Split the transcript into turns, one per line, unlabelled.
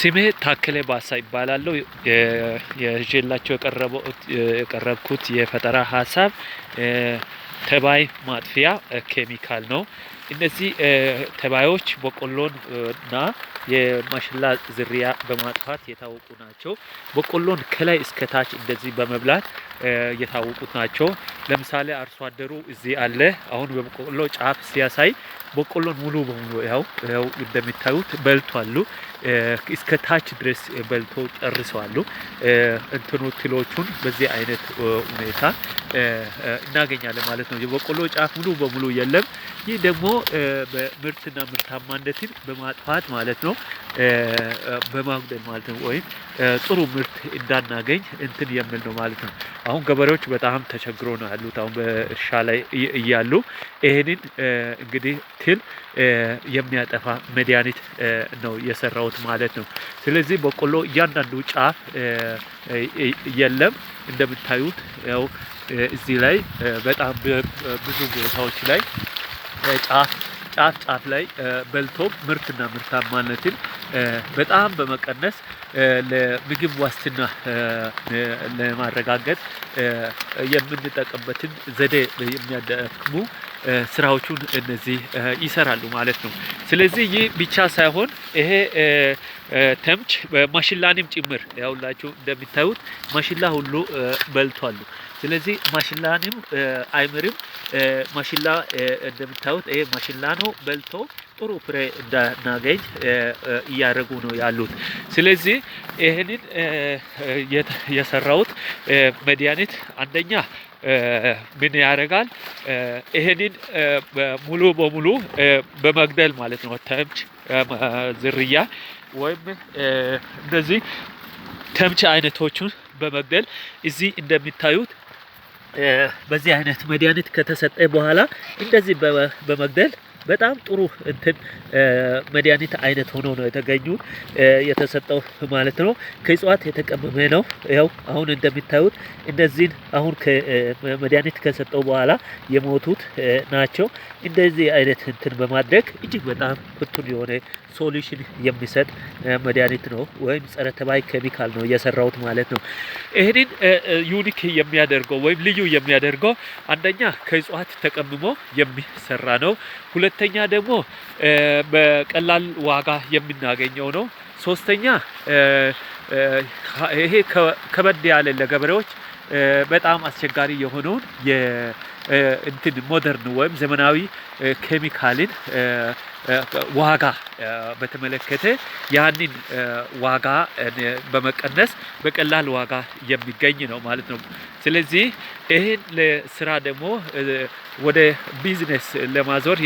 ስሜ ታከለ ባሳ ይባላለሁ። የጀላቸው የቀረብኩት የፈጠራ ሀሳብ ተባይ ማጥፊያ ኬሚካል ነው። እነዚህ ተባዮች በቆሎን እና የማሽላ ዝርያ በማጥፋት የታወቁ ናቸው። በቆሎን ከላይ እስከ ታች እንደዚህ በመብላት የታወቁት ናቸው። ለምሳሌ አርሶ አደሩ እዚህ አለ። አሁን በቆሎ ጫፍ ሲያሳይ በቆሎን ሙሉ በሙሉ ያው እንደሚታዩት በልቷሉ። እስከ ታች ድረስ በልቶ ጨርሰዋሉ። እንትኑ ትሎቹን በዚህ አይነት ሁኔታ እናገኛለን ማለት ነው። የበቆሎ ጫፍ ሙሉ በሙሉ የለም። ይህ ደግሞ በምርትና ምርታማነትን በማጥፋት ማለት ነው፣ በማጉደል ማለት ነው፣ ወይም ጥሩ ምርት እንዳናገኝ እንትን የሚል ነው ማለት ነው። አሁን ገበሬዎች በጣም ተቸግሮ ነው ያሉት አሁን በእርሻ ላይ እያሉ። ይሄንን እንግዲህ ትል የሚያጠፋ መድኃኒት ነው የሰራሁት ማለት ነው። ስለዚህ በቆሎ እያንዳንዱ ጫፍ የለም እንደምታዩት ያው እዚህ ላይ በጣም ብዙ ቦታዎች ላይ ጫፍ ላይ በልቶ ምርትና ምርታማነትን በጣም በመቀነስ ለምግብ ዋስትና ለማረጋገጥ የምንጠቀምበትን ዘዴ የሚያደክሙ ስራዎቹን እነዚህ ይሰራሉ ማለት ነው። ስለዚህ ይህ ብቻ ሳይሆን ይሄ ተምች በማሽላንም ጭምር ያውላችሁ እንደሚታዩት ማሽላ ሁሉ በልቷሉ። ስለዚህ ማሽላንም አይምርም። ማሽላ እንደምታዩት ይሄ ማሽላ ነው በልቶ ጥሩ ፍሬ እንዳናገኝ እያደረጉ ነው ያሉት። ስለዚህ ይህንን የሰራሁት መድኃኒት አንደኛ ምን ያደርጋል? ይሄንን ሙሉ በሙሉ በመግደል ማለት ነው። ተምች ዝርያ ወይም እንደዚህ ተምች አይነቶቹን በመግደል እዚህ እንደሚታዩት በዚህ አይነት መድኃኒት ከተሰጠ በኋላ እንደዚህ በመግደል በጣም ጥሩ እንትን መድኃኒት አይነት ሆኖ ነው የተሰጠው ማለት ነው። ከእጽዋት የተቀመመ ነው። ያው አሁን እንደሚታዩት እነዚህን አሁን መድኃኒት ከሰጠው በኋላ የሞቱት ናቸው። እንደዚህ አይነት እንትን በማድረግ እጅግ በጣም ፍቱን የሆነ ሶሉሽን የሚሰጥ መድኃኒት ነው ወይም ጸረ ተባይ ኬሚካል ነው የሰራሁት ማለት ነው። ይህንን ዩኒክ የሚያደርገው ወይም ልዩ የሚያደርገው አንደኛ ከእጽዋት ተቀምሞ የሚሰራ ነው። ሁለተኛ ደግሞ በቀላል ዋጋ የምናገኘው ነው። ሶስተኛ ይሄ ከበድ ያለ ለገበሬዎች በጣም አስቸጋሪ የሆነውን እንትን ሞደርን ወይም ዘመናዊ ኬሚካልን ዋጋ በተመለከተ ያንን ዋጋ በመቀነስ በቀላል ዋጋ የሚገኝ ነው ማለት ነው። ስለዚህ ይሄን ለስራ ደግሞ ወደ ቢዝነስ ለማዞር